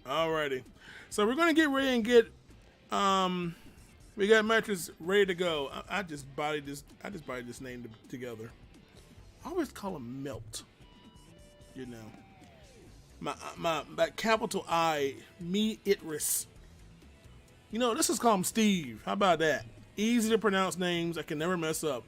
Alrighty. So we're gonna get ready and get we got mattress ready to go. I just bodied this. I just bodied this name together. I always call him Melt. You know, my capital I MeItrs. You know, let's just call him Steve. How about that? Easy to pronounce names. I can never mess up.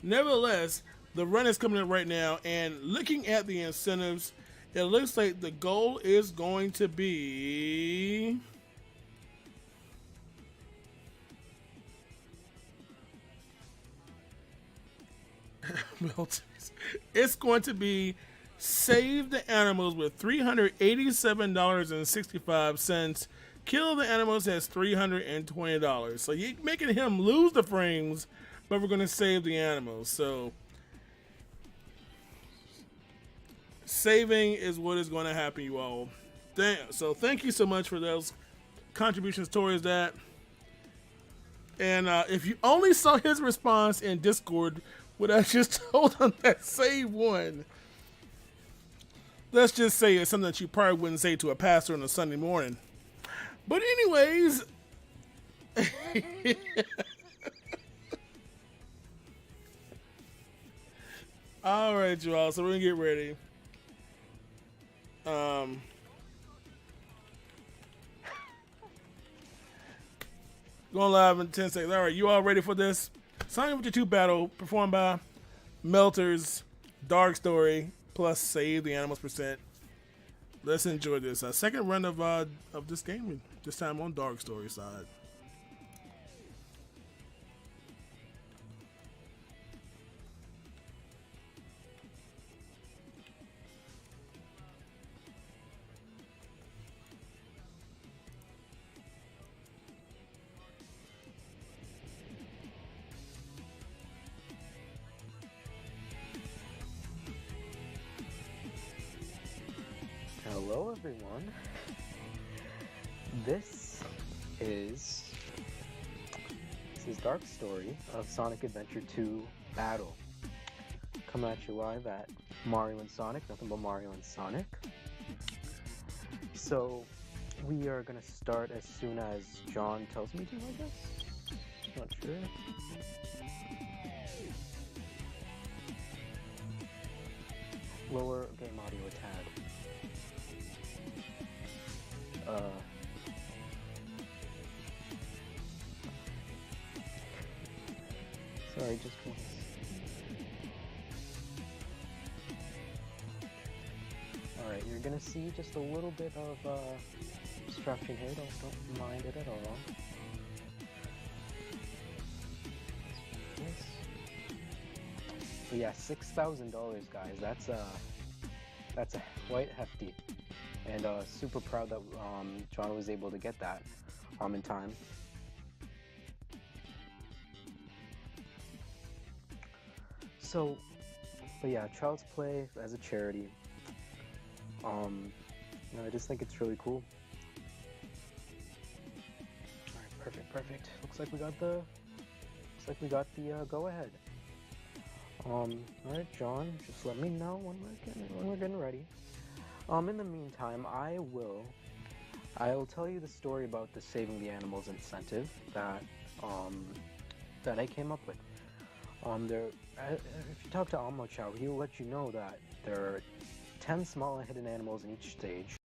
Nevertheless, the run is coming up right now, and looking at the incentives, it looks like the goal is going to be it's going to be save the animals with $387.65. Kill the animals has $320. So you're making him lose the frames, but we're going to save the animals. So saving is what is going to happen, you all. So thank you so much for those contributions towards that. And if you only saw his response in Discord, what I just told him that save one, let's just say it's something that you probably wouldn't say to a pastor on a Sunday morning. But anyways, all right, y'all. So we're gonna get ready. Going live in 10 seconds. All right, you all ready for this? Sign with your 2 battle performed by MeItrs, Dark Story, plus Save the Animals percent. Let's enjoy this. Second run of this game, this time on Dark Story side. Hello everyone. This is Dark Story of Sonic Adventure 2 Battle. Coming at you live at Mario and Sonic, nothing but Mario and Sonic. So we are gonna start as soon as John tells me to, I guess. Not sure. Lower game audio a tad. Sorry, just once. Alright, you're gonna see just a little bit of obstruction here, don't mind it at all. But yeah, $6,000 guys, that's quite hefty. And super proud that John was able to get that in time. So, but yeah, Child's Play as a charity. I just think it's really cool. All right, perfect. Looks like we got the go ahead. All right, John, just let me know when we're getting ready. In the meantime, I'll tell you the story about the Saving the Animals incentive that I came up with. If you talk to Almo Chow, he'll let you know that there are 10 small and hidden animals in each stage.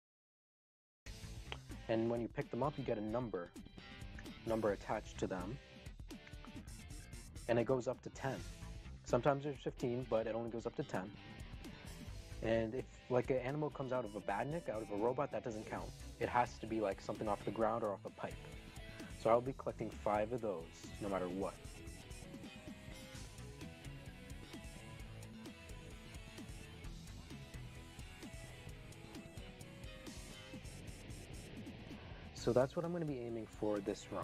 And when you pick them up, you get a number attached to them. And it goes up to 10. Sometimes there's 15, but it only goes up to 10. And if like an animal comes out of a badnik, out of a robot, that doesn't count. It has to be like something off the ground or off a pipe. So I'll be collecting 5 of those, no matter what. So that's what I'm going to be aiming for this run.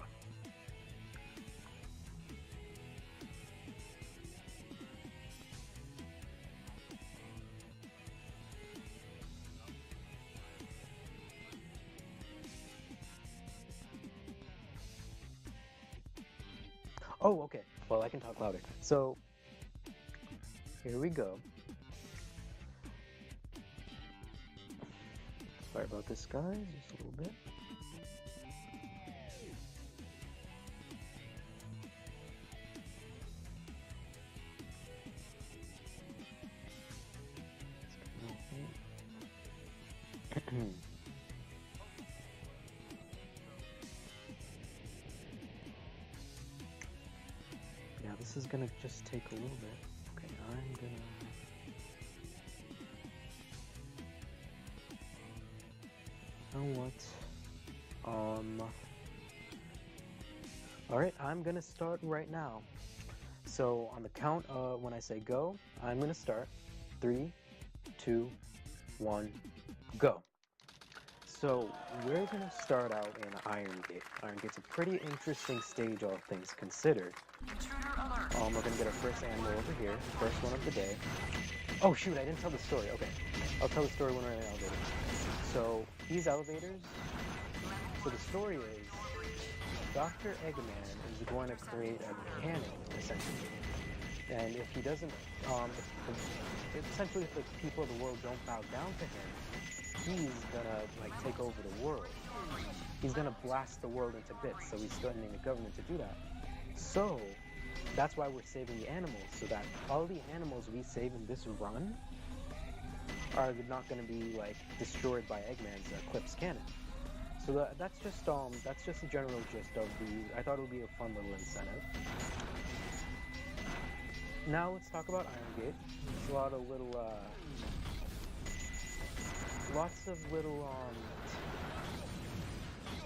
Oh, okay. Well, I can talk louder. So, here we go. Sorry about this, guys. Just a little bit. Yeah, this is gonna just take a little bit. Okay, I'm gonna... You know what? Alright, I'm gonna start right now. So, on the count when I say go, I'm gonna start. 3, 2, 1, go. So, we're gonna start out in Iron Gate. Iron Gate's a pretty interesting stage, all things considered. We're gonna get our first animal over here, first one of the day. Oh shoot, I didn't tell the story. Okay, I'll tell the story when we're in the elevator. So, these elevators, so the story is, Dr. Eggman is going to create a cannon, essentially. And if he doesn't, essentially if the people of the world don't bow down to him, he's gonna, like, take over the world. He's gonna blast the world into bits, so he's threatening the government to do that. So, that's why we're saving the animals, so that all the animals we save in this run are not gonna be, like, destroyed by Eggman's Eclipse cannon. So that's just the general gist of the... I thought it would be a fun little incentive. Now let's talk about Iron Gate. There's a lot of little, lots of little,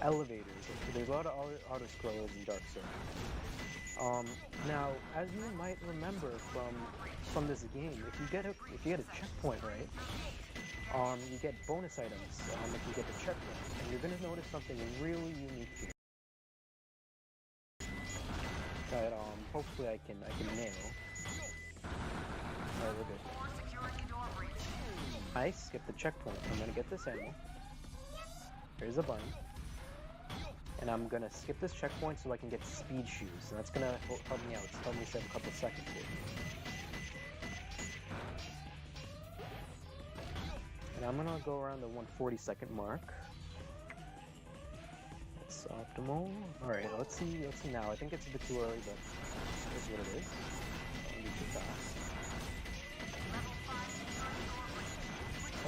elevators. There's a lot of auto-scrollers in Dark Souls. Now, as you might remember from this game, if you get a checkpoint right, you get bonus items if you get the checkpoint, and you're gonna notice something really unique here that hopefully I can nail. Alright, we're good. I skipped the checkpoint. I'm gonna get this animal. Here's a bunny. And I'm gonna skip this checkpoint so I can get speed shoes. And that's gonna help me out. It's helped me save a couple seconds here. And I'm gonna go around the 140-second mark. That's optimal. Alright, let's see now. I think it's a bit too early, but that's what it is. Don't be too fast.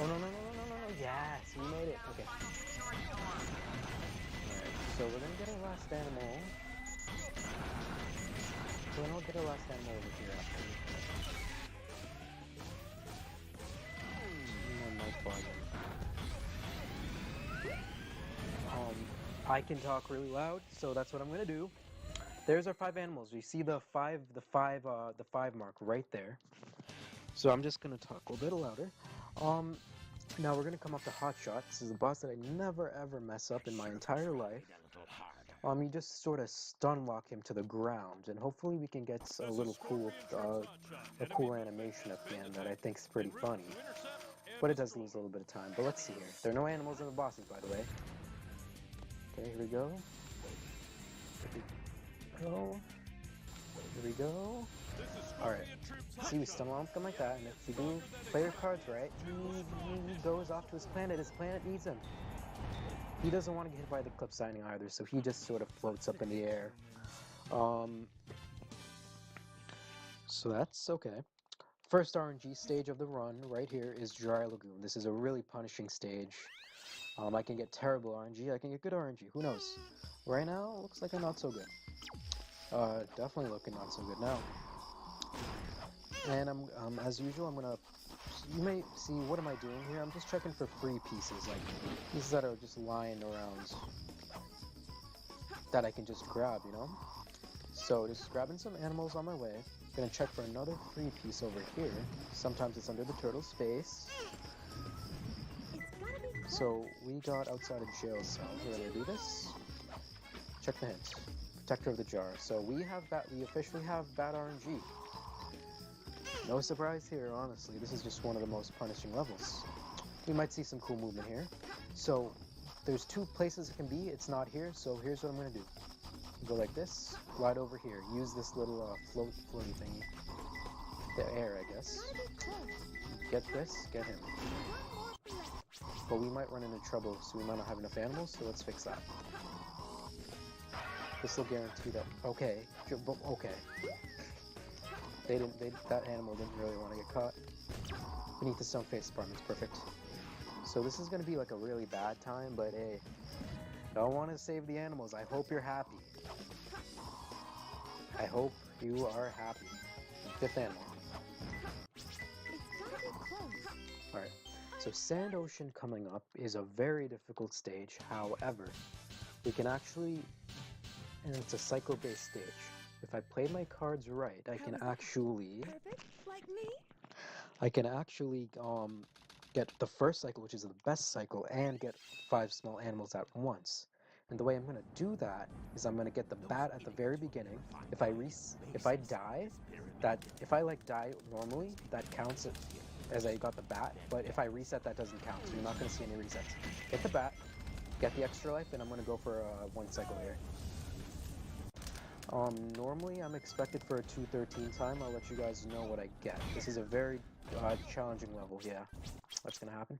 Oh no. Yes, we made it. Okay. Alright, so we're gonna get our last animal. So then I'll get our last animal over here after. I can talk really loud, so that's what I'm gonna do. There's our 5 animals. You see the five mark right there. So I'm just gonna talk a little bit louder. Now we're gonna come up to Hotshot. This is a boss that I never ever mess up in my entire life. You just sort of stun lock him to the ground, and hopefully we can get a little cool animation at the end that I think is pretty funny. But it does lose a little bit of time. But let's see here. There are no animals in the bosses, by the way. Okay, here we go. Here we go. Alright. See, we stun lock him like that, and if we do play your cards right, he goes off to his planet. His planet needs him. He doesn't want to get hit by the Eclipse Signing either, so he just sort of floats up in the air. So that's okay. First RNG stage of the run right here is Dry Lagoon. This is a really punishing stage. I can get terrible RNG, I can get good RNG, who knows? Right now, it looks like I'm not so good. Definitely looking not so good now. And I'm as usual, you may see, what am I doing here? I'm just checking for free pieces, like pieces that are just lying around that I can just grab, you know? So just grabbing some animals on my way. Gonna check for another free piece over here. Sometimes it's under the turtle's face. So we got outside of jail cell. We're gonna do this. Check the hint. Protector of the jar. So we officially have bad RNG. No surprise here, honestly. This is just one of the most punishing levels. We might see some cool movement here. So there's 2 places it can be. It's not here, so here's what I'm gonna do. Go like this, glide over here. Use this little floaty thingy. The air, I guess. Get this, get him. but we might run into trouble, so we might not have enough animals, so let's fix that. This will guarantee that. Okay, okay. That animal didn't really want to get caught. Beneath the stone face apartment's perfect. So this is going to be like a really bad time, but hey, don't want to save the animals. I hope you're happy. I hope you are happy. 5th animal. Alright, so Sand Ocean coming up is a very difficult stage. However, we can actually, and it's a cycle-based stage. If I play my cards right, I can actually... Perfect, like me? I can actually get the first cycle, which is the best cycle, and get 5 small animals at once. And the way I'm going to do that is I'm going to get the bat at the very beginning. If I die, if I like die normally, that counts as I got the bat. But if I reset, that doesn't count. So you're not going to see any resets. Get the bat, get the extra life, and I'm going to go for 1 cycle here. Normally I'm expected for a 2:13 time. I'll let you guys know what I get. This is a very challenging level. Yeah, that's gonna happen.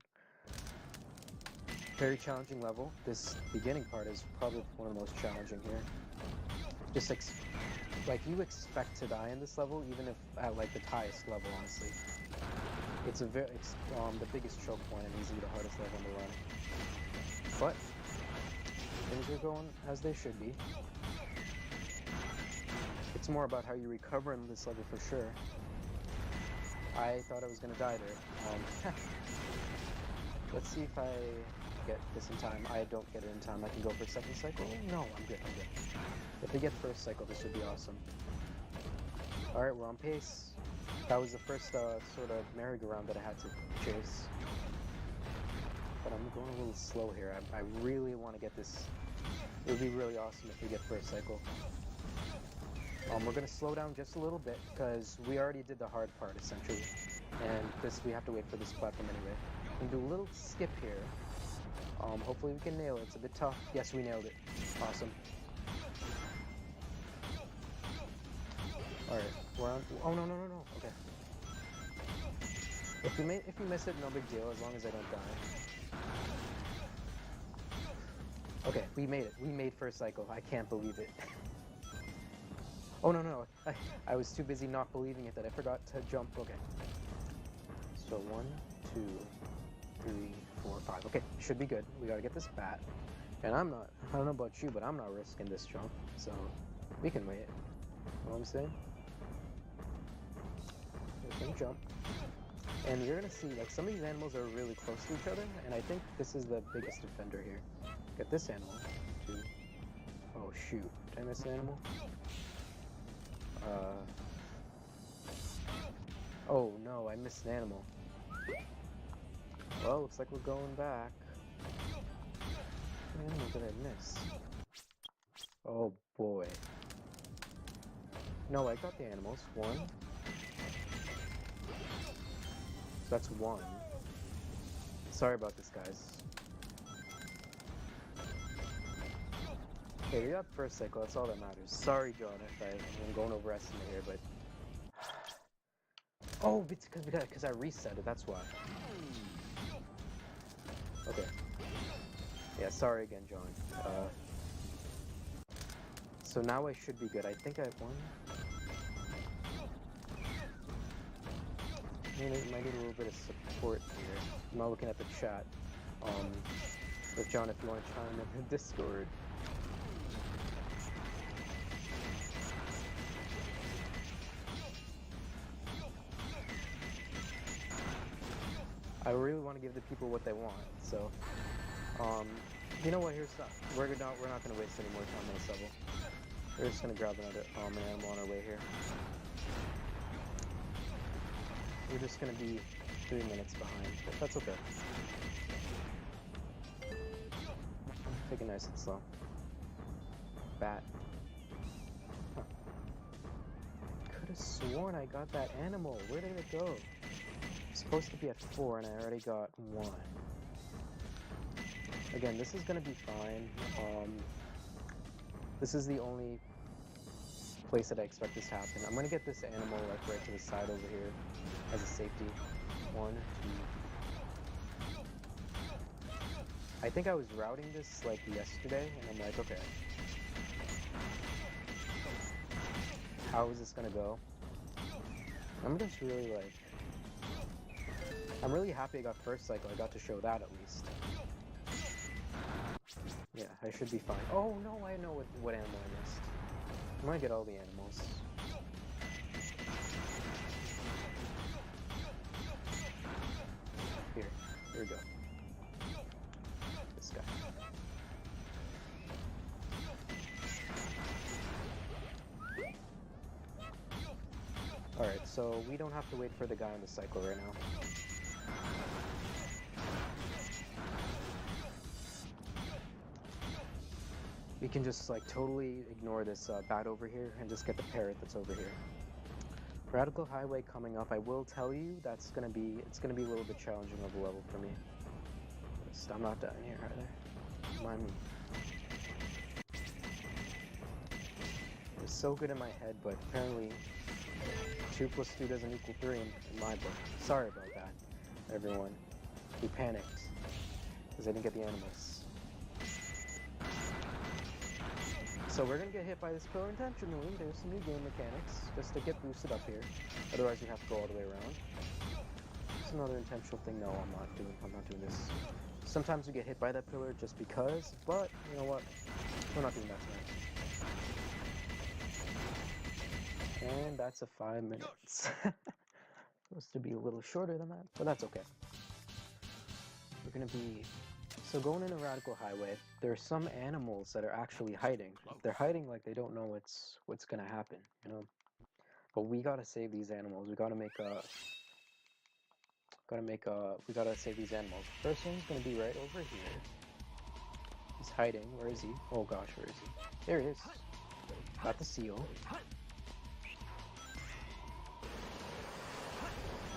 Very challenging level. This beginning part is probably one of the most challenging here. Just like you expect to die in this level, even if at like the highest level. Honestly, it's the biggest choke point and easily the hardest level in the run. But things are going as they should be. It's more about how you recover in this level for sure. I thought I was gonna die there. Let's see if I get this in time. I don't get it in time. I can go for 2nd cycle. No, I'm good. If we get 1st cycle, this would be awesome. Alright, we're on pace. That was the first sort of merry-go-round that I had to chase. But I'm going a little slow here. I really want to get this. It would be really awesome if we get 1st cycle. We're going to slow down just a little bit because we already did the hard part essentially, and we have to wait for this platform anyway. We can do a little skip here. Hopefully we can nail it. It's a bit tough. Yes, we nailed it. Awesome. All right, we're on. Oh no. Okay. If you miss it, no big deal as long as I don't die. Okay, we made it. We made 1st cycle. I can't believe it. Oh no. I was too busy not believing it that I forgot to jump. Okay. So 1, 2, 3, 4, 5. Okay, should be good. We gotta get this bat. And I don't know about you, but I'm not risking this jump. So we can wait. You know what I'm saying? We're gonna jump. And you're gonna see like some of these animals are really close to each other, and I think this is the biggest defender here. Get this animal. 2. Oh shoot. Did I miss an animal? Oh no, I missed an animal. Well, looks like we're going back. What animal did I miss? Oh boy. No, I got the animals. 1. That's 1. Sorry about this, guys. Okay, we got 1st cycle, that's all that matters. Sorry, John, if I'm going overestimate here, but... Oh, it's because I reset it, that's why. Okay. Yeah, sorry again, John. So now I should be good. I think I won. I might need a little bit of support here. I'm not looking at the chat. But John, if you want to chime in the Discord. I really want to give the people what they want, so you know what? We're not gonna waste any more time on this level. We're just gonna grab another an animal on our way here. We're just gonna be 3 minutes behind, but that's okay. Take it nice and slow. Bat. Huh. Could have sworn I got that animal. Where did it go? Supposed to be at 4 and I already got 1. Again, this is gonna be fine. This is the only place that I expect this to happen. I'm gonna get this animal like right to the side over here as a safety. 1, 2. I think I was routing this like yesterday, and I'm like, okay, how is this gonna go? I'm just really like, I'm really happy I got first cycle. I got to show that at least. Yeah, I should be fine. Oh no, I know what animal I missed. I'm gonna get all the animals. Here we go. This guy. Alright, so we don't have to wait for the guy on the cycle right now. We can just like totally ignore this bat over here and just get the parrot that's over here. Radical Highway coming up. I will tell you it's gonna be a little bit challenging of a level for me. I'm not down here either. Mind me. It was so good in my head, but apparently 2 + 2 doesn't equal 3 in my book. Sorry about that, everyone. We panicked because I didn't get the animals. So we're gonna get hit by this pillar intentionally. There's some new game mechanics just to get boosted up here. Otherwise we have to go all the way around. It's another intentional thing. No, I'm not doing this. Sometimes we get hit by that pillar just because, but you know what? We're not doing that tonight. And that's a 5 minutes. Supposed to be a little shorter than that, but that's okay. We're gonna be going in a Radical Highway. There are some animals that are actually hiding. They're hiding like they don't know what's gonna happen, you know. But we gotta save these animals. We gotta save these animals. First one's gonna be right over here. He's hiding. Where is he? Oh gosh, where is he? There he is. Got the seal.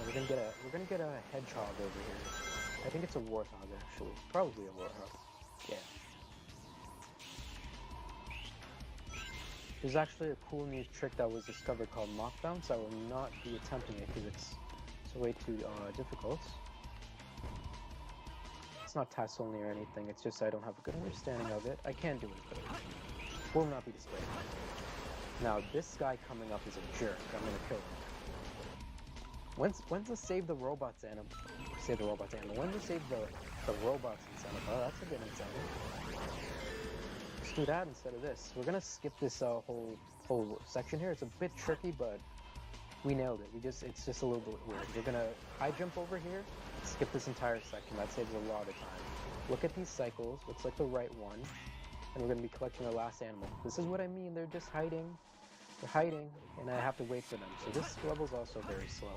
We're gonna get a hedgehog over here. I think it's a warthog actually. Probably a warthog. Yeah. There's actually a cool new trick that was discovered called mock bounce. I will not be attempting it because it's way too difficult. It's not task only or anything. It's just I don't have a good understanding of it. I can do it, but it will not be displayed. Now this guy coming up is a jerk. I'm gonna kill him. When's the save the robots animal? Save the robots animal. When to save the robots incentive? Oh, that's a good incentive. Let's do that instead of this. We're gonna skip this whole section here. It's a bit tricky, but we nailed it. It's just a little bit weird. We're gonna high jump over here, skip this entire section. That saves a lot of time. Look at these cycles. Looks like the right one, and we're gonna be collecting our last animal. This is what I mean. They're just hiding. They're hiding, and I have to wait for them. So this level's also very slow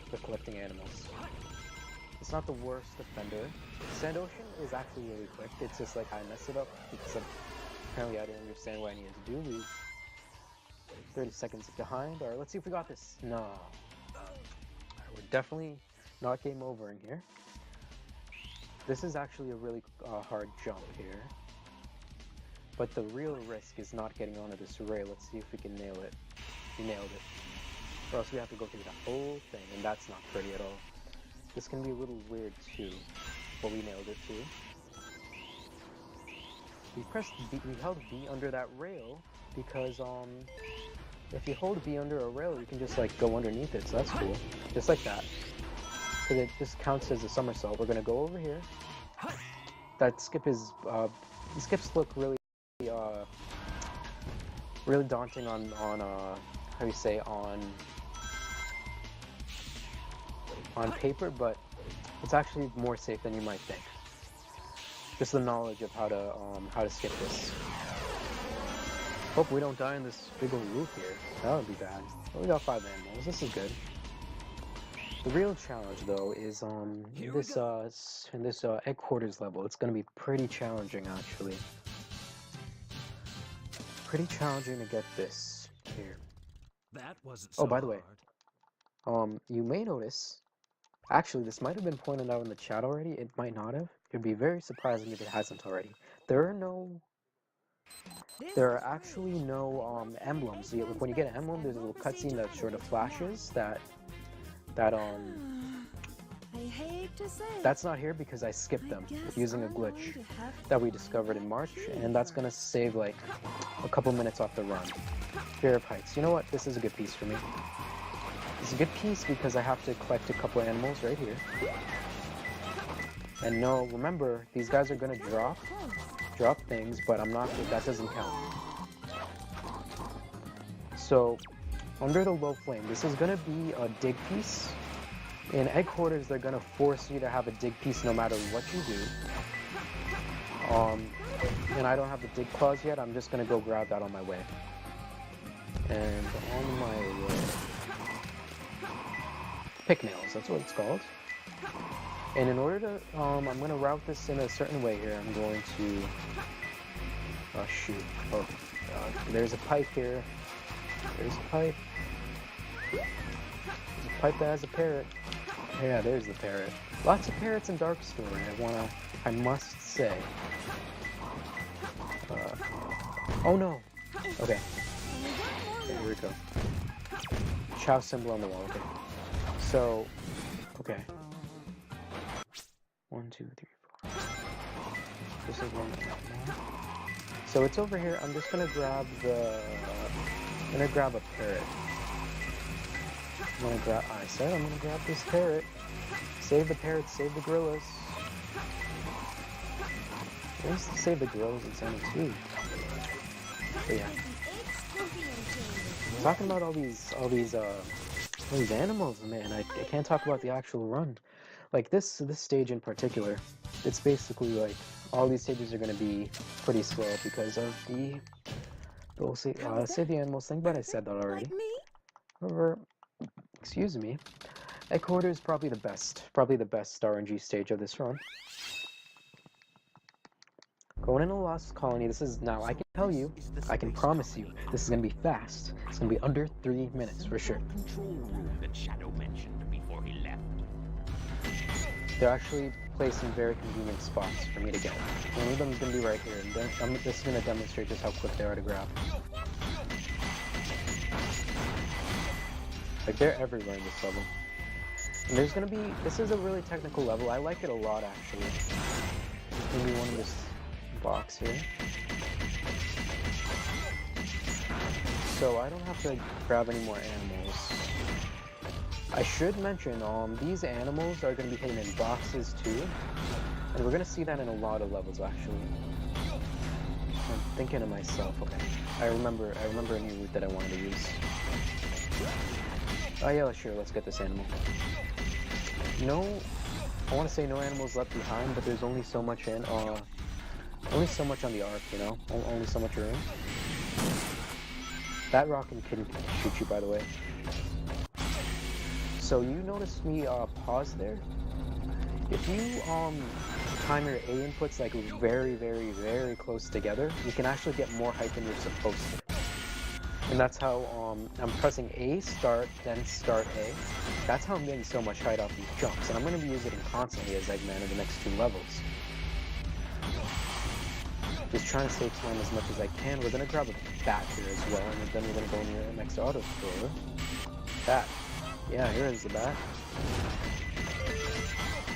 for collecting animals. It's not the worst defender. Sand Ocean is actually really quick. It's just like I messed it up because apparently I didn't understand what I needed to do. We 30 seconds behind. Alright, let's see if we got this. No. Right, we're definitely not game over in here. This is actually a really hard jump here. But the real risk is not getting onto this array. Let's see if we can nail it. We nailed it. Or else we have to go through the whole thing, and that's not pretty at all. This can be a little weird too, but we nailed it too. We held B under that rail because if you hold B under a rail, you can just like go underneath it. So that's cool, just like that. Because it just counts as a somersault. We're gonna go over here. That skip is the skips look really daunting on how do you say on paper, but it's actually more safe than you might think. Just the knowledge of how to skip this. Hope we don't die in this big old loop here. That would be bad. But we got 5 animals. This is good. The real challenge though is in this headquarters level. It's gonna be pretty challenging actually. Pretty challenging to get this here. That wasn't so Oh, by the way, hard. you may notice. Actually, this might have been pointed out in the chat already. It might not have. It'd be very surprising if it hasn't already. There are actually no emblems. When you get an emblem, there's a little cutscene that sort of flashes that hate to say it, That's not here because I skipped them using a glitch that we discovered in March, and that's gonna save like a couple minutes off the run. Fear of heights. You know what? This is a good piece for me. It's a good piece because I have to collect a couple animals right here. And no, remember, these guys are gonna drop things, but I'm not, that doesn't count. So, under the low flame, this is gonna be a dig piece. In egg quarters, they're gonna force you to have a dig piece no matter what you do. And I don't have the dig claws yet, I'm just gonna go grab that on my way. And on my way... Pick nails, that's what it's called. And in order to, I'm gonna route this in a certain way here. I'm going to, oh shoot, oh god, there's a pipe here. There's a pipe. There's a pipe that has a parrot. Yeah, there's the parrot. Lots of parrots in Darkstorm, I must say. Oh no! Okay. Okay, here we go. Chow symbol on the wall, okay. So, okay. 1, 2, 3, 4. This is one. So it's over here. I'm just gonna grab the. I'm gonna grab a parrot. I'm gonna grab this parrot. Save the parrots. Save the gorillas. At least save the gorillas and send it too. But yeah. I'm talking about all these animals, man. I can't talk about the actual run. Like this stage in particular, it's basically like all these stages are going to be pretty slow because of the say the animals thing, but I said that already. However, excuse me, egg quarter is probably the best RNG stage of this run. Going in a lost colony, this is now. I can tell you, I can promise you, this is going to be fast. It's going to be under 3 minutes for sure. Control room that Shadow mentioned before he left. They're actually placed in very convenient spots for me to get. One of them is going to be right here, and then this is going to demonstrate just how quick they are to grab. Like, they're everywhere in this level. And there's going to be, this is a really technical level. I like it a lot, actually. There's going to be one in this box here. So I don't have to grab any more animals. I should mention, these animals are going to be hidden in boxes too, and we're going to see that in a lot of levels actually. I'm thinking to myself, okay, I remember a new route that I wanted to use. Oh yeah, sure, let's get this animal. No, I want to say no animals left behind, but there's only so much only so much on the arc, you know? Only so much room. That rocket can shoot you, by the way. So you noticed me pause there? If you time your A inputs like very, very, very close together, you can actually get more height than you're supposed to. And that's how I'm pressing A, start, then start A. That's how I'm getting so much height off these jumps. And I'm going to be using it constantly as Eggman in the next 2 levels. Just trying to save time as much as I can. We're going to grab a bat here as well, and then we're going to go near the next auto scroller. Bat. Yeah, here is the bat.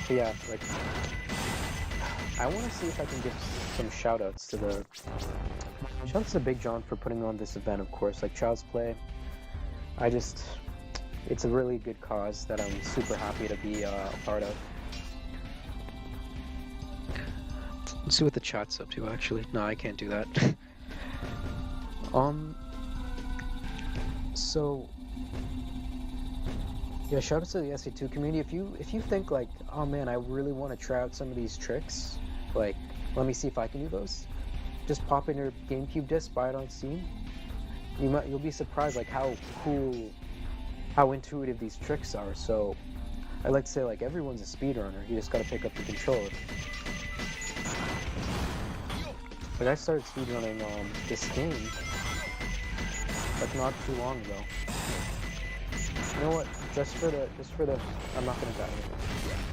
But yeah, like, I want to see if I can give some shoutouts to the... Shoutouts to Big John for putting on this event, of course, like Child's Play. It's a really good cause that I'm super happy to be a part of. Let's see what the chat's up to, actually. No, I can't do that. So... Yeah, shout out to the SA2 community. If you think like, oh man, I really want to try out some of these tricks, like, let me see if I can do those. Just pop in your GameCube disc, buy it on Steam. You'll be surprised like how cool, how intuitive these tricks are. So, I like to say like everyone's a speedrunner. You just gotta pick up the controller. Like I started speedrunning this game like not too long ago. You know what? Just for the, I'm not gonna die.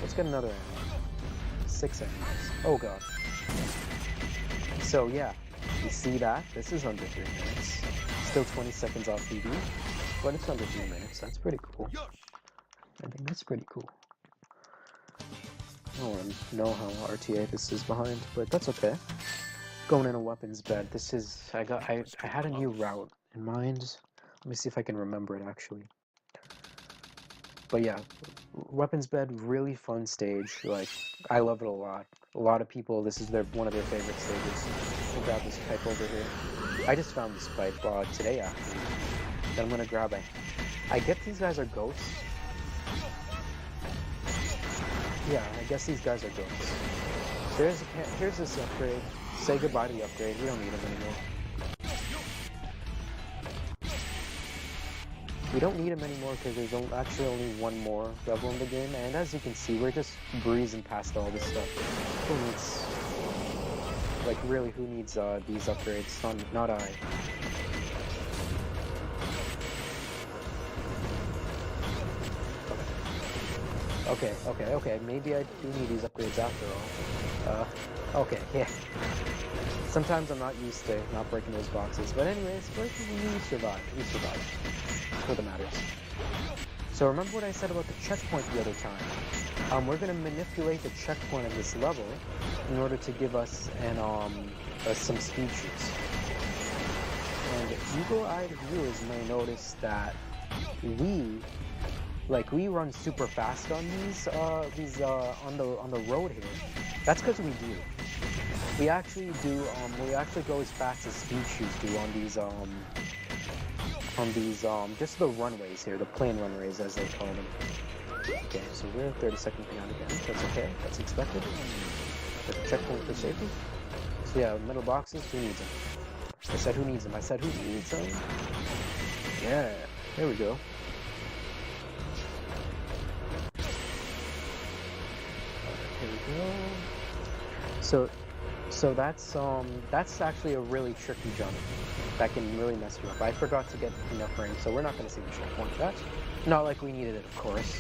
Let's get another animal. 6 animals. Oh god. So yeah, you see that? This is under 3 minutes. Still 20 seconds off TV, but it's under 3 minutes. That's pretty cool. I think that's pretty cool. I don't know how RTA this is behind, but that's okay. Going in a weapons bed. This is I had a new route in mind. Let me see if I can remember it actually. But yeah, weapons bed, really fun stage. Like, I love it a lot. A lot of people, this is one of their favorite stages. I'll grab this pipe over here. I just found this pipe today actually. Then I'm gonna grab it. I get these guys are ghosts. Yeah, I guess these guys are ghosts. Here's this upgrade. Say goodbye to the upgrade. We don't need them anymore. We don't need him anymore because there's actually only one more rebel in the game, and as you can see, we're just breezing past all this stuff. Who needs, like, really, who needs these upgrades? Not I. Okay, maybe I do need these upgrades after all. Okay, yeah. Sometimes I'm not used to not breaking those boxes, but anyways, we survived. That's what matters. So remember what I said about the checkpoint the other time. We're gonna manipulate the checkpoint of this level in order to give us some speed shoots. And eagle-eyed viewers may notice that we run super fast on these on the road here. That's because we do. We actually go as fast as speed shoots do on these just the runways here, the plane runways as they call them. Okay, so we're 30-second behind again. That's okay. That's expected. The checkpoint for safety. So yeah, metal boxes. Who needs them? I said who needs them. Who needs them? Yeah. There we go. Here we go. So that's actually a really tricky jump that can really mess you up. I forgot to get enough rings, so we're not going to see the checkpoint. That's not like we needed it, of course.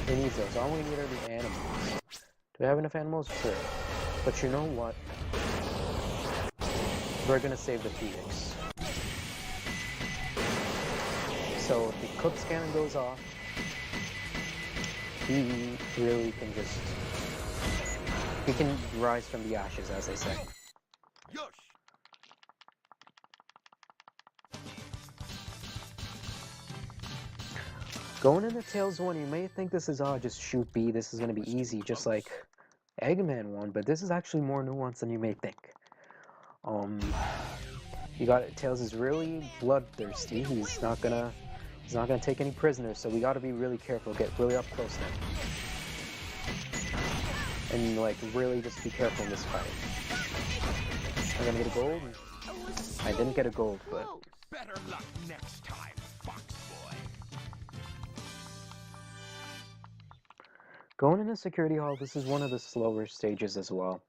We need those. All we need are the animals. Do we have enough animals? Sure. But you know what? We're going to save the Phoenix. So if the Cook's cannon goes off, he really can just... He can rise from the ashes, as they say. Going into Tails 1, you may think this is, just shoot B, this is going to be easy, just like Eggman 1, but this is actually more nuanced than you may think. Tails is really bloodthirsty. He's not gonna take any prisoners, so we gotta be really careful, get really up close now. And, like, really just be careful in this fight. I'm gonna get a gold? I didn't get a gold, but... Better luck next time, Fox Boy. Going into Security Hall, this is one of the slower stages as well.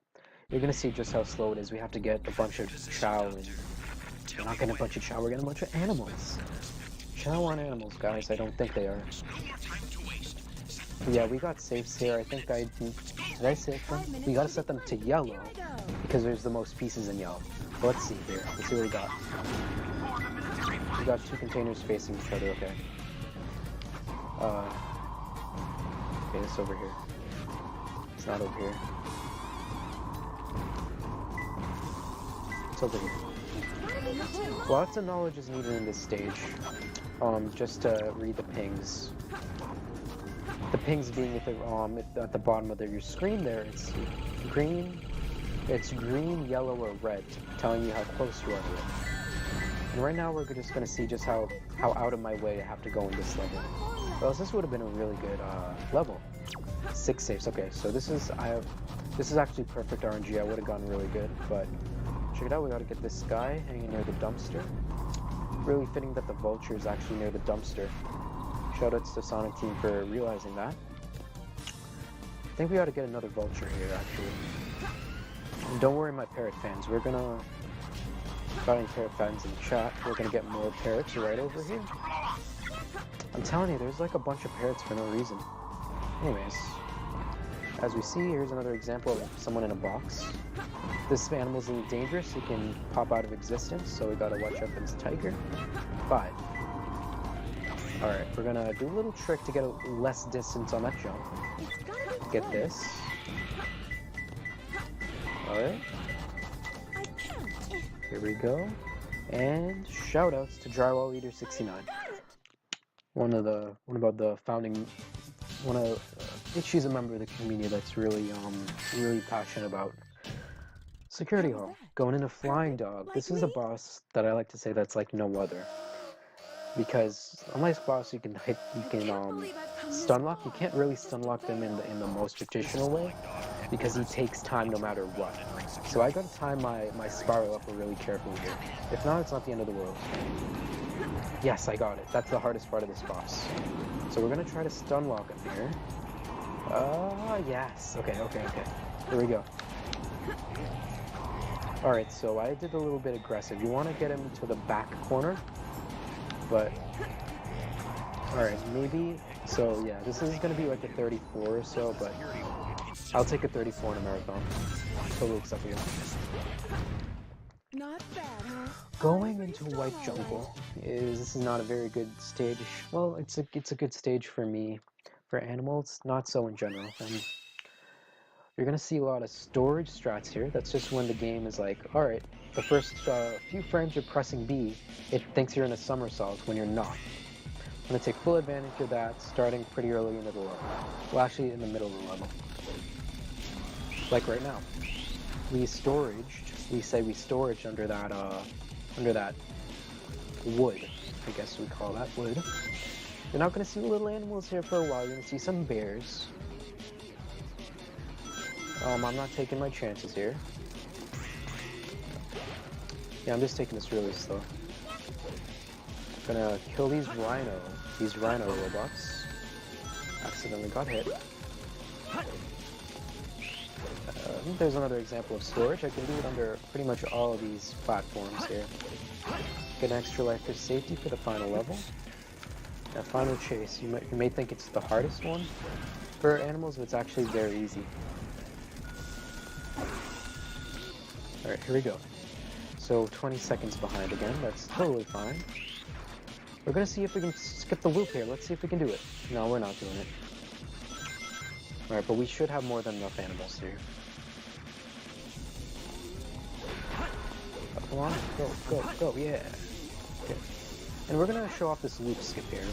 You're gonna see just how slow it is. We have to get a bunch of chow, and we're not getting a bunch of chow, we're getting a bunch of animals. Chow on animals, guys, I don't think they are. Yeah, we got safes here. I think did I save them? We gotta set them to yellow, because there's the most pieces in yellow. But let's see here. Let's see what we got. We got two containers facing each other, okay. Okay, it's over here. It's not over here. It's over here. Lots of knowledge is needed in this stage. Just to read the pings. The pings being at the bottom of your screen there, it's green, yellow, or red, telling you how close you are to it. And right now we're just going to see just how out of my way I have to go in this level. Or else this would have been a really good level. 6 saves. Okay, so this is actually perfect RNG. I would have gone really good, but check it out. We got to get this guy hanging near the dumpster. Really fitting that the vulture is actually near the dumpster. Shoutouts to Sonic Team for realizing that. I think we ought to get another vulture here, actually. And don't worry, my parrot fans. Got any parrot fans in the chat. We're gonna get more parrots right over here. I'm telling you, there's like a bunch of parrots for no reason. Anyways, as we see, here's another example of someone in a box. This animal's a little dangerous. He can pop out of existence, so we gotta watch out for this tiger. 5. Alright, we're gonna do a little trick to get less distance on that jump. Get this. Alright. I can't. Here we go. And shoutouts to Drywall Eater 69. One of the founding, she's a member of the community that's really passionate about Security Hall. Going into Flying Dog. This is a boss that I like to say that's like no other. Because unlike boss you can stun lock, you can't really stun lock them in the most traditional way because he takes time no matter what. So I gotta time my spiral up really carefully here. If not, it's not the end of the world. Yes, I got it. That's the hardest part of this boss. So we're gonna try to stun lock him here. Yes. Okay. Here we go. Alright, so I did a little bit aggressive. You want to get him to the back corner, but... Alright, maybe... So, yeah, this is going to be like a 34 or so, but I'll take a 34 in a marathon. Totally acceptable. Not bad, huh? Going into White Jungle this is not a very good stage. Well, it's a good stage for me. For animals, not so in general. You're gonna see a lot of storage strats here. That's just when the game is like, alright, the first few frames you're pressing B, it thinks you're in a somersault when you're not. I'm gonna take full advantage of that, starting pretty early into the level. Well, actually, in the middle of the level. Like right now. We storaged under that wood. I guess we call that wood. You're not gonna see little animals here for a while. You're gonna see some bears. I'm not taking my chances here. Yeah, I'm just taking this really slow. I'm gonna kill these rhino robots. Accidentally got hit. There's another example of storage. I can do it under pretty much all of these platforms here. Get an extra life for safety for the final level. That final chase, you may think it's the hardest one for animals, but it's actually very easy. Alright, here we go. So 20 seconds behind again, that's totally fine. We're gonna see if we can skip the loop here. Let's see if we can do it. No, we're not doing it. Alright, but we should have more than enough animals here. Come on, go, yeah. Okay. And we're gonna show off this loop skip here.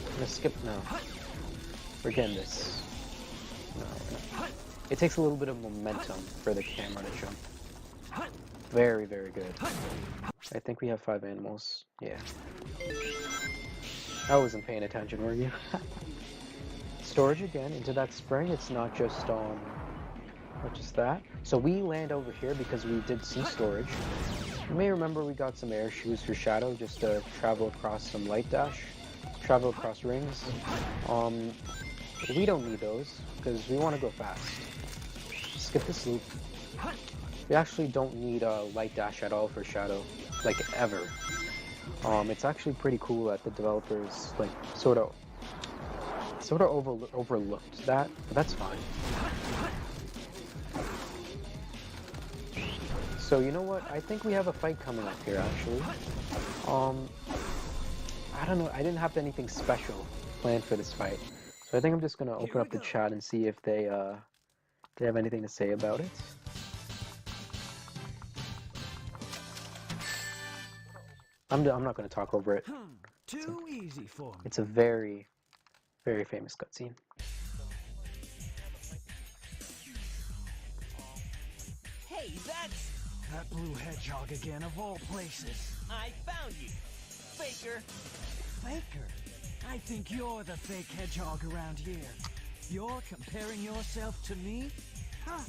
I'm gonna skip now. We're getting this. No. It takes a little bit of momentum for the camera to jump. Very, very good. I think we have 5 animals. Yeah. I wasn't paying attention, were you? Storage again into that spring. It's not just that. So we land over here because we did some storage. You may remember we got some air shoes for Shadow just to travel across some light dash, travel across rings. We don't need those because we want to go fast. Skip this loop. We actually don't need a light dash at all for Shadow, like ever. It's actually pretty cool that the developers like sort of overlooked that, but that's fine. So you know what? I think we have a fight coming up here actually. I don't know. I didn't have anything special planned for this fight, so I think I'm just gonna open up the chat and see if they have anything to say about it. I'm not going to talk over it. Too easy for me. It's a very, very famous cutscene. Hey, that's... That blue hedgehog again, of all places. I found you. Faker. Faker? I think you're the fake hedgehog around here. You're comparing yourself to me? Huh?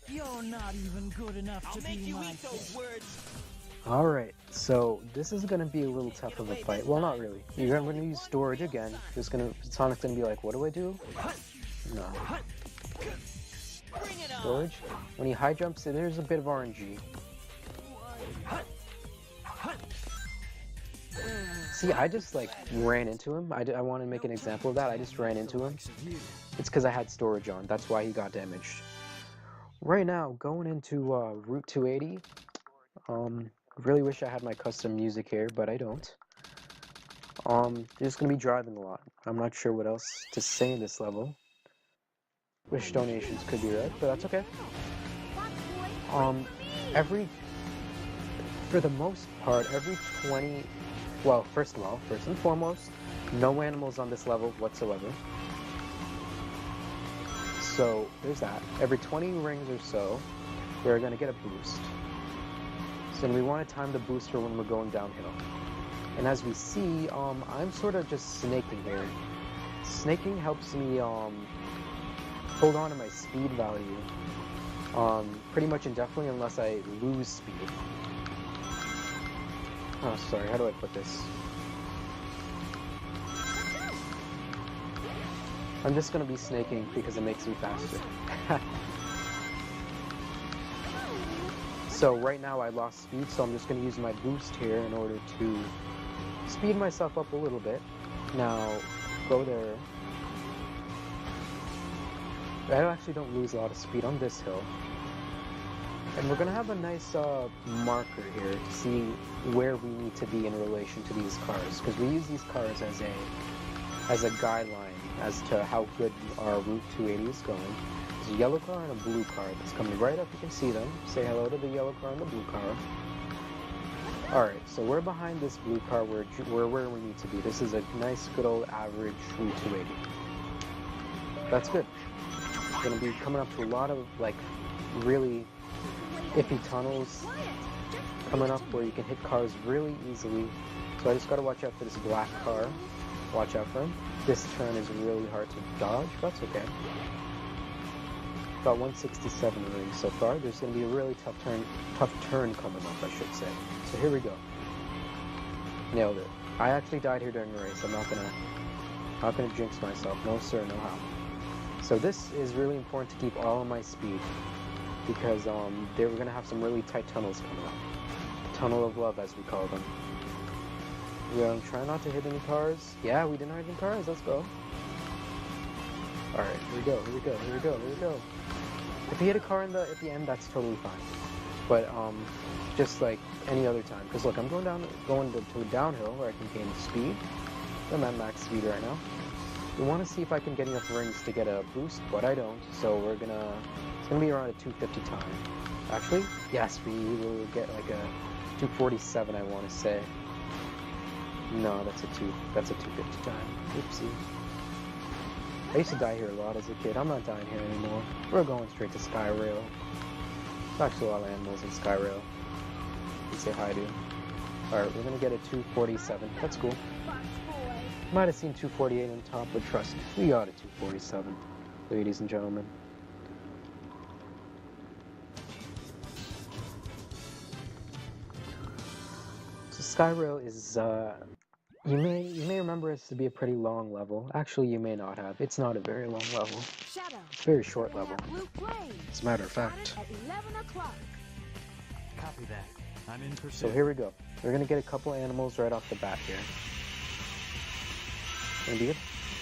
You're not even good enough to be my... I'll make you eat those words. Alright, so this is going to be a little tough of a fight. Well, not really. You're going to use storage again. Sonic's going to be like, what do I do? No. Storage. When he high jumps, there's a bit of RNG. See, I just like ran into him. I want to make an example of that. I just ran into him. It's because I had storage on. That's why he got damaged. Right now, going into Route 280. Really wish I had my custom music here, but I don't. Just gonna be driving a lot. I'm not sure what else to say in this level. Wish donations could be read, but that's okay. Every, for the most part, every 20, well, first and foremost, no animals on this level whatsoever. So there's that. Every 20 rings or so, we're gonna get a boost. So we want to time the booster when we're going downhill. And as we see, I'm sort of just snaking here. Snaking helps me hold on to my speed value pretty much indefinitely unless I lose speed. Oh, sorry, how do I put this? I'm just gonna be snaking because it makes me faster. So right now I lost speed, so I'm just gonna use my boost here in order to speed myself up a little bit. Now, go there. I actually don't lose a lot of speed on this hill. And we're gonna have a nice marker here to see where we need to be in relation to these cars, because we use these cars as a guideline as to how good our Route 280 is going. There's a yellow car and a blue car that's coming right up. You can see them. Say hello to the yellow car and the blue car. Alright, so we're behind this blue car. We're where we need to be. This is a nice, good old average Route 280. That's good. We're going to be coming up to a lot of, like, really iffy tunnels coming up where you can hit cars really easily. So I just got to watch out for this black car. Watch out for him. This turn is really hard to dodge, but that's okay. Got 167 rings so far. There's going to be a really tough turn coming up, I should say. So here we go. Nailed it. I actually died here during the race. I'm not gonna jinx myself. No sir, no how. So this is really important to keep all of my speed because we're gonna have some really tight tunnels coming up. Tunnel of love, as we call them. We're try not to hit any cars. Yeah, we didn't hit any cars. Let's go. All right, here we go. Here we go. Here we go. Here we go. If you hit a car at the end, that's totally fine. But just like any other time, because look, I'm going to a downhill where I can gain speed. I'm at max speed right now. We want to see if I can get enough rings to get a boost, but I don't. So it's gonna be around a 250 time. Actually, yes, we will get like a 247. I want to say. No, that's a 250 time. Oopsie. I used to die here a lot as a kid. I'm not dying here anymore. We're going straight to Skyrail. There's actually a lot of animals in Skyrail. You say hi to. Alright, we're gonna get a 247. That's cool. Might have seen 248 on top, but trust me, we got a 247, ladies and gentlemen. So Skyrail is you may remember it to be a pretty long level. Actually, you may not have. It's not a very long level. It's a very short level. As a matter of fact. Copy that. I'm in pursuit. So here we go. We're gonna get a couple animals right off the bat here. Gonna be a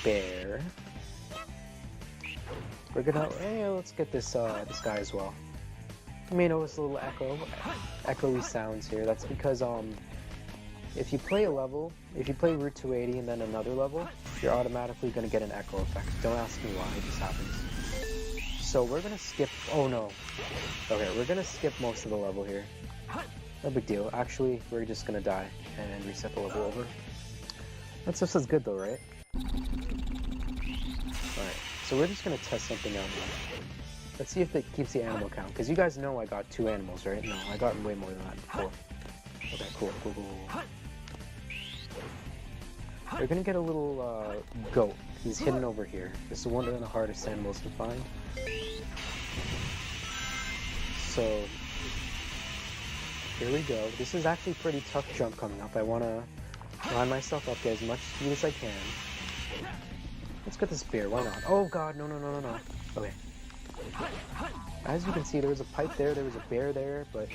bear. We're gonna let's get this guy as well. You may notice a little echoey sounds here. That's because if you play Route 280 and then another level, you're automatically gonna get an echo effect. Don't ask me why, it just happens. So we're gonna skip. Oh no. Okay, we're gonna skip most of the level here. No big deal. Actually, we're just gonna die and reset the level over. That's just as good though, right? Alright, so we're just gonna test something out now. Let's see if it keeps the animal count, because you guys know I got 2 animals, right? No, I got way more than that before. Okay, cool. We're gonna get a little goat. He's hidden over here. This is one of the hardest animals to find. So here we go. This is actually a pretty tough jump coming up. I want to line myself up, get as much speed as I can. Let's get this bear. Why not? Oh god, no. Okay. As you can see, there was a pipe there, there was a bear there, but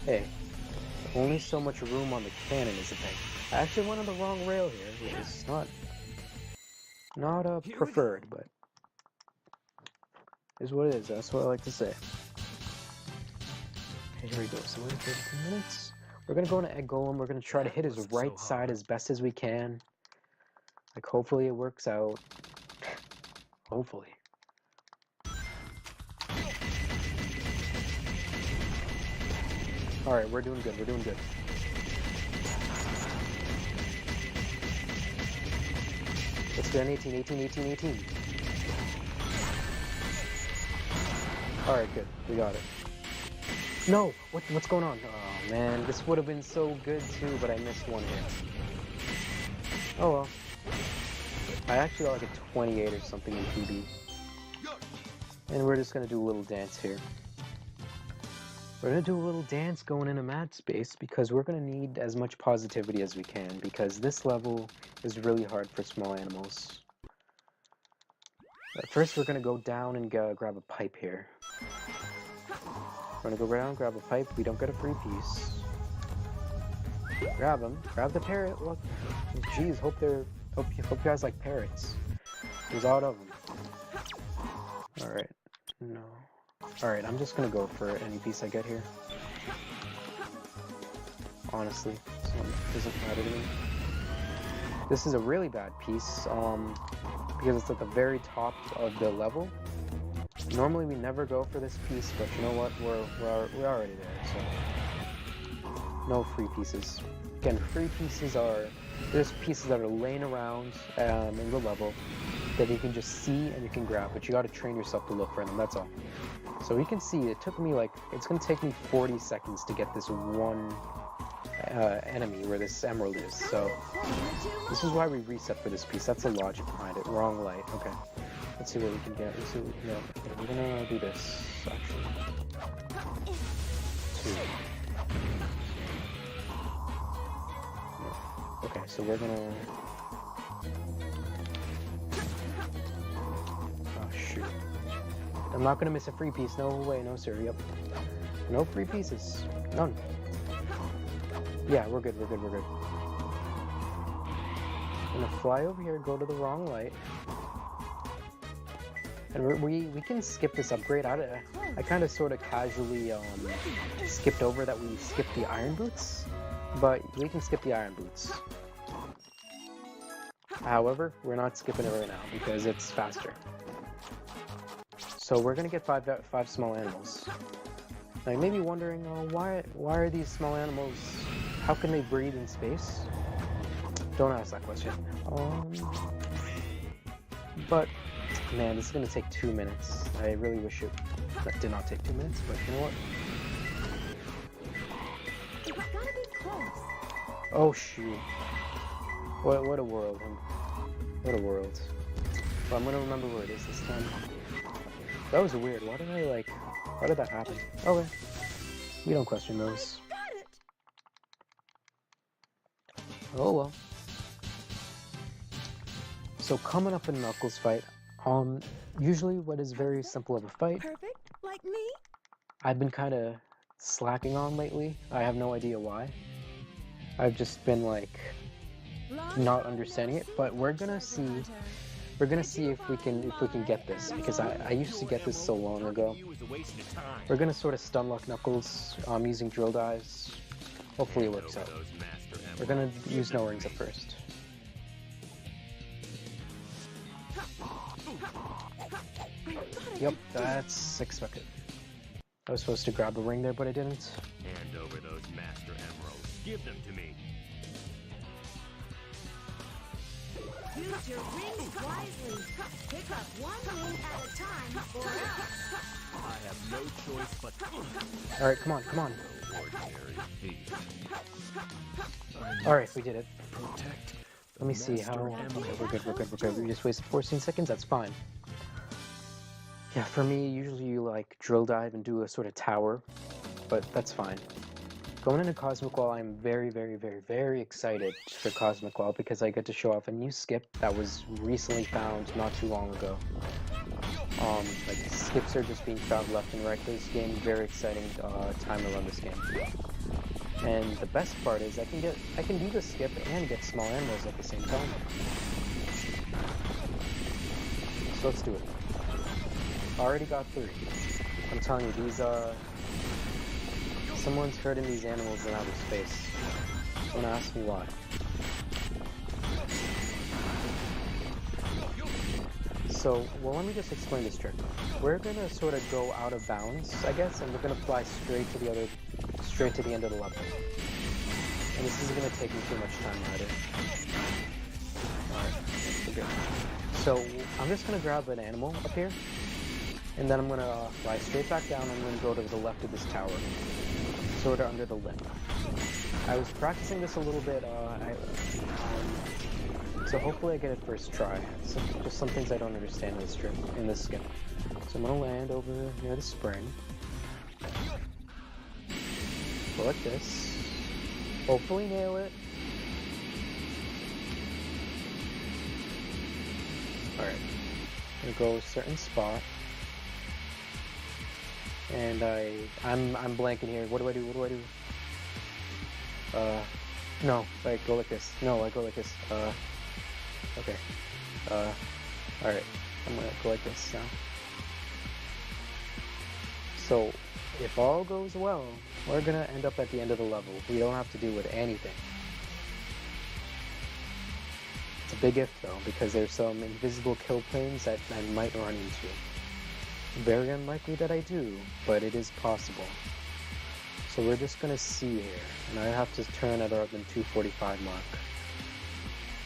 hey, only so much room on the cannon is the thing. I actually went on the wrong rail here, which is not preferred, but is what it is. That's what I like to say. Here we go. So we're 32 minutes. We're gonna go into Egg Golem. We're gonna try to hit his right side as best as we can. Like hopefully it works out. Hopefully. Alright, we're doing good, we're doing good. Let's do an 18, 18, 18, 18. Alright, good. We got it. No! What's going on? Oh man, this would have been so good too, but I missed one hit. Oh well. I actually got like a 28 or something in PB. And we're just gonna do a little dance here. We're gonna do a little dance going into mat space because we're gonna need as much positivity as we can because this level is really hard for small animals. First, we're gonna go down and grab a pipe here. We're gonna go down, grab a pipe. We don't get a free piece. Grab them. Grab the parrot. Look, jeez, hope you guys like parrots. There's a lot of them. All right, no. All right, I'm just gonna go for any piece I get here. Honestly, so it doesn't matter to me. This is a really bad piece, because it's at the very top of the level. Normally we never go for this piece, but you know what? We're already there, so no free pieces. Again, free pieces are there's pieces that are laying around in the level that you can just see and you can grab, but you got to train yourself to look for them. That's all. So you can see it took me it's gonna take me 40 seconds to get this one enemy where this emerald is. So this is why we reset for this piece. That's the logic behind it. Wrong light. Okay. Let's see what we can get. Let's see what we can get. Okay, we're gonna do this actually. 2. Okay, so we're gonna. Oh shoot! I'm not gonna miss a free piece. No way, no sir. Yep. No free pieces. None. Yeah, we're good. We're good. We're good. I'm gonna fly over here. Go to the wrong light. And we can skip this upgrade. I kind of sort of casually skipped over that we skipped the iron boots, but we can skip the iron boots. However, we're not skipping it right now because it's faster. So we're gonna get five small animals. Now you may be wondering, why are these small animals? How can they breathe in space? Don't ask that question. But man, this is gonna take 2 minutes. I really wish that did not take 2 minutes, but you know what? It's gotta be close. Oh shoot! What a world! What a world! Well, I'm gonna remember where it is this time. That was weird. Why did that happen? Okay, we don't question those. Got it. Oh well. So coming up in Knuckles fight. Usually what is very simple of a fight, Perfect, like me. I've been kind of slacking on lately. I have no idea why. I've just been not understanding it, but we're gonna see if we can get this, because I used to get this so long ago. We're gonna sort of stun lock Knuckles using drill dives. Hopefully it works out. We're gonna use no rings at first. Yep, that's expected. I was supposed to grab a ring there, but I didn't. Hand over those master emeralds. Give them to me. Use your rings wisely. Pick up one ring at a time, or else. I have no choice but Alright, come on, come on. ordinary thief. Alright, we did it. Protect. Let me see how... Okay, we're good, we're good, we're good. We just wasted 14 seconds, that's fine. Yeah, for me, usually you drill dive and do a sort of tower, but that's fine. Going into Cosmic Wall, I'm very, very, very, very excited for Cosmic Wall because I get to show off a new skip that was recently found not too long ago. Skips are just being found left and right this game. Very exciting time to run this game. And the best part is I can do the skip and get small animals at the same time. So let's do it. Already got 3. I'm telling you, these someone's hurting these animals in outer space. Don't ask me why. So, well, let me just explain this trick. We're gonna sort of go out of bounds, I guess, and we're gonna fly straight straight to the end of the level. And this isn't going to take me too much time either. Alright, we're good. So, I'm just going to grab an animal up here, and then I'm going to fly straight back down. I'm going to go to the left of this tower, sort of under the lip. I was practicing this a little bit, so hopefully I get it first try. So just some things I don't understand in this skip. So I'm going to land over near the spring. Go like this. Hopefully nail it. Alright. I'm gonna go a certain spot. And I'm blanking here. What do I do? No, I go like this. No, I go like this. Okay. Alright. I'm gonna go like this now. So, if all goes well, we're gonna end up at the end of the level. We don't have to do with anything. It's a big if though, because there's some invisible kill planes that I might run into. Very unlikely that I do, but it is possible. So we're just gonna see here, and I have to turn at around the 245 mark.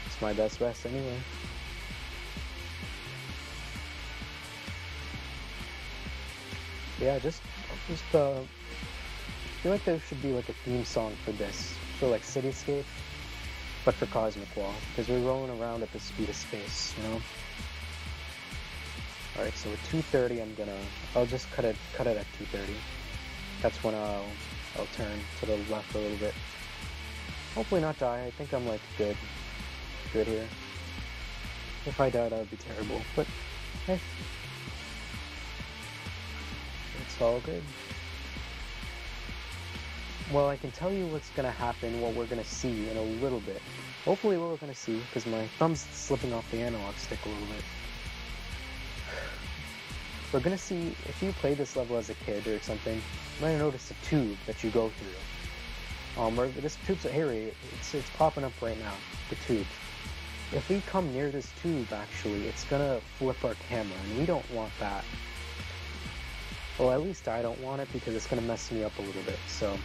It's my best rest anyway. Yeah, I feel like there should be like a theme song for this. So like Cityscape, but for Cosmic Wall, because we're rolling around at the speed of space, you know? Alright, so at 230 I'll just cut it at 230. That's when I'll turn to the left a little bit. Hopefully not die. I think I'm like good here. If I die, that would be terrible, but hey. It's all good. Well, I can tell you what's going to happen, what we're going to see in a little bit. Hopefully what we're going to see, because my thumb's slipping off the analog stick a little bit. We're going to see, if you play this level as a kid or something, you might notice a tube that you go through. This tube's here, it's popping up right now, the tube. If we come near this tube, actually, it's going to flip our camera, and we don't want that. Well, at least I don't want it because it's going to mess me up a little bit, so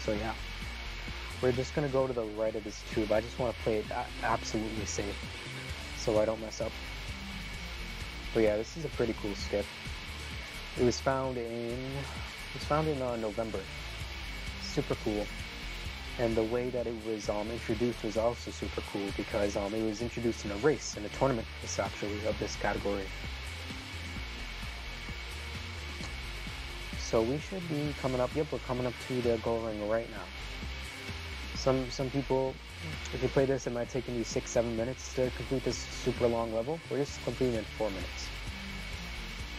yeah. We're just going to go to the right of this tube. I just want to play it absolutely safe so I don't mess up. But yeah, this is a pretty cool skip. It was found in November. Super cool. And the way that it was introduced was also super cool because it was introduced in a race, in a tournament race actually, of this category. So we should be coming up, yep, we're coming up to the goal ring right now. Some people, if you play this, it might take you 6-7 minutes to complete this super long level. We're just completing it in 4 minutes.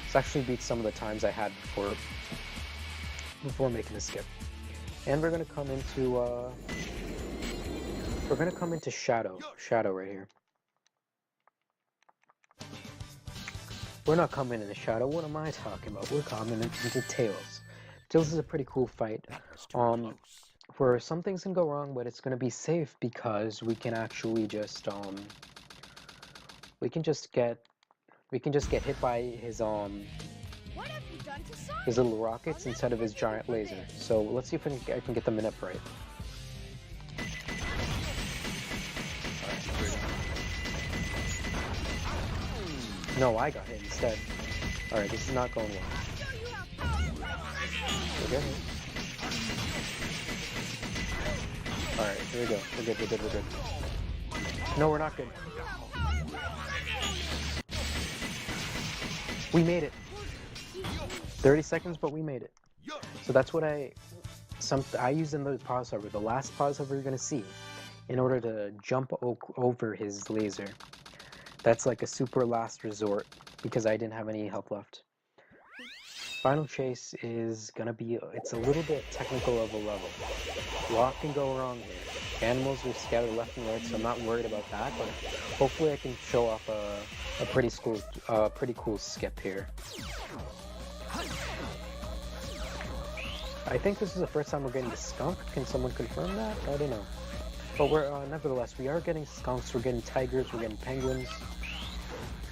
This actually beats some of the times I had before making the skip. And we're gonna come into Shadow right here. We're not coming into Shadow. What am I talking about? We're coming into Tails. Tails is a pretty cool fight. Where some things can go wrong, but it's gonna be safe because we can actually just we can just get hit by his little rockets instead of his giant laser. So let's see if I can get the minute right. No, I got hit instead. Alright, this is not going well. We're good. Alright, here we go. We're good. No, we're not good. We made it. 30 seconds, but we made it. So that's what I used in the pause hover, the last pause hover you're going to see, in order to jump over his laser. That's like a super last resort because I didn't have any health left. Final chase is gonna be, it's a little bit technical of a level. A lot can go wrong here. Animals are scattered left and right, so I'm not worried about that, but hopefully I can show off a pretty cool skip here. I think this is the first time we're getting the skunk. Can someone confirm that? I don't know. But we're, nevertheless, we are getting skunks, we're getting tigers, we're getting penguins.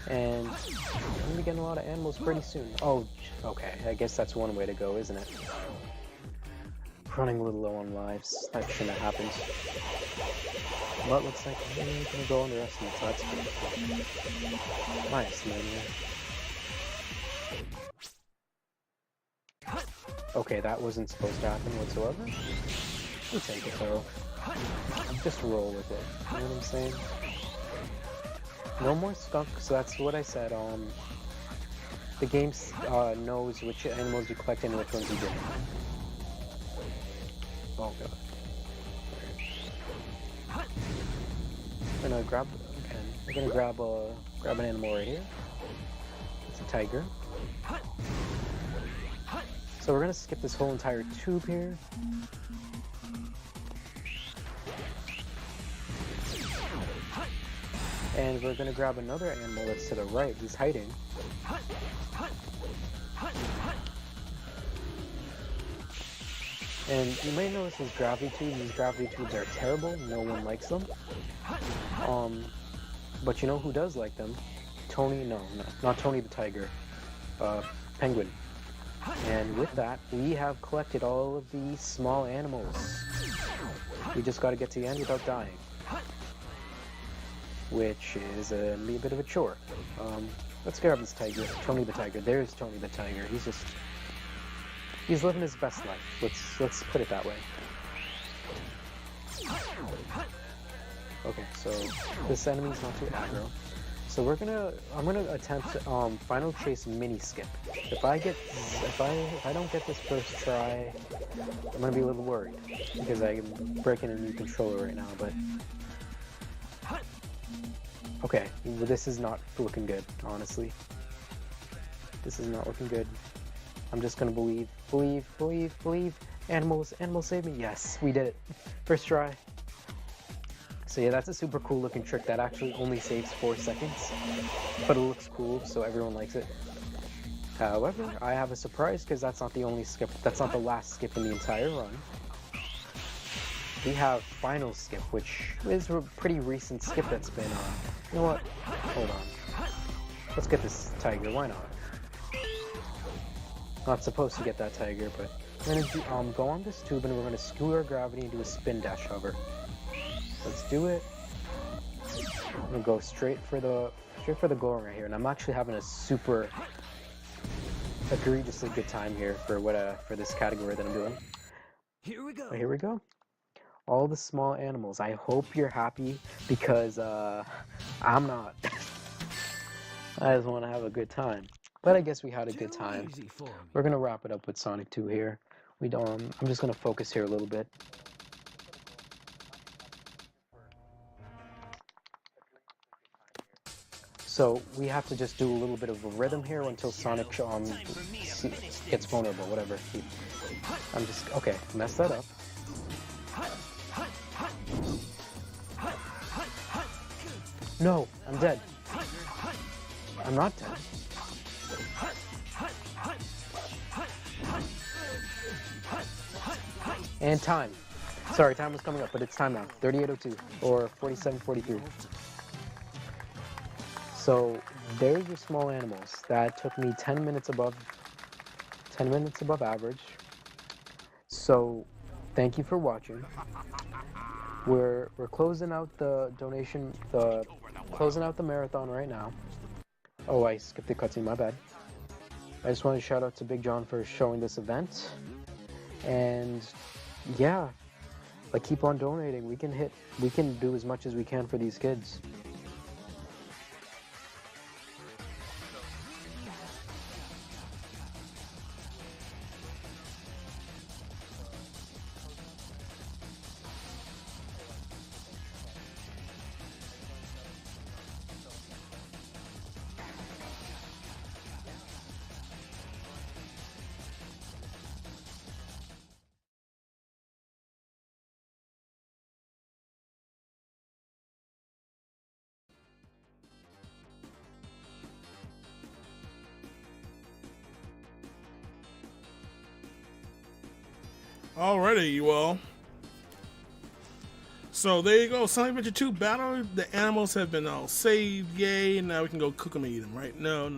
And I'm gonna be getting a lot of animals pretty soon. Oh, okay, I guess that's one way to go, isn't it? running a little low on lives. That shouldn't have happened. But looks like we're gonna go on the rest of it, so that's good. Nice, man. Okay, that wasn't supposed to happen whatsoever. We'll take it though. Just roll with it. You know what I'm saying? No more skunk, so that's what I said. The game knows which animals you collect and which ones you didn't. Oh god. We're gonna grab an animal right here. It's a tiger. So we're gonna skip this whole entire tube here. And we're gonna grab another animal that's to the right. He's hiding. And you may notice his gravity tubes. These gravity tubes are terrible. No one likes them. But you know who does like them? Tony, no, not Tony the tiger. Penguin. And with that, we have collected all of these small animals. We just gotta get to the end without dying. Which is a bit of a chore. Let's grab this tiger. Tony the tiger. There's Tony the tiger. He's living his best life. Let's put it that way. Okay, so this enemy's not too aggro. So I'm gonna attempt final chase mini skip. If I don't get this first try, I'm gonna be a little worried because I'm breaking a new controller right now. But okay, this is not looking good. Honestly, this is not looking good. I'm just gonna believe. Animals save me. Yes, we did it. First try. So yeah, that's a super cool looking trick that actually only saves 4 seconds, but it looks cool, so everyone likes it. However, I have a surprise because that's not the only skip. That's not the last skip in the entire run. We have final skip, which is a pretty recent skip that's been. You know what? Hold on. Let's get this tiger. Why not? Not supposed to get that tiger, but we're gonna go on this tube and we're gonna skew our gravity and do a spin dash hover. Let's do it. I'm gonna go straight for the goal right here, and I'm actually having a super egregiously good time here for this category that I'm doing. Here we go. Here we go. All the small animals. I hope you're happy because I'm not. I just want to have a good time. But I guess we had a good time. We're gonna wrap it up with Sonic 2 here. I'm just gonna focus here a little bit. So we have to just do a little bit of a rhythm here until Sonic gets vulnerable, whatever. Okay, messed that up. No, I'm dead. I'm not dead. And time. Sorry, time was coming up, but it's time now. 38:02 or 47:43. So there's your small animals. That took me 10 minutes above average. So thank you for watching. We're closing out the donation, closing out the marathon right now. Oh, I skipped the cutscene, my bad. I just want to shout out to Big John for showing this event. And yeah, like keep on donating. We can do as much as we can for these kids. Alrighty, you all. So there you go. Sonic Adventure 2 battle. The animals have been all saved. Yay. And now we can go cook them and eat them, right? No.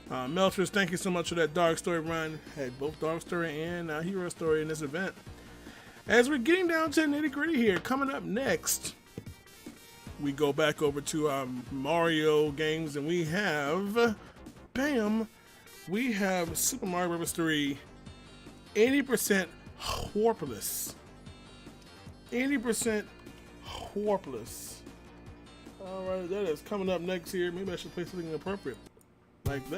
MeItrs, thank you so much for that Dark Story run. Had both Dark Story and Hero Story in this event. As we're getting down to the nitty gritty here, coming up next, we go back over to our Mario games, and we have, bam, we have Super Mario Bros. 3 80% Warpless. 80% Warpless. Alright, that is coming up next here. Maybe I should play something appropriate like that.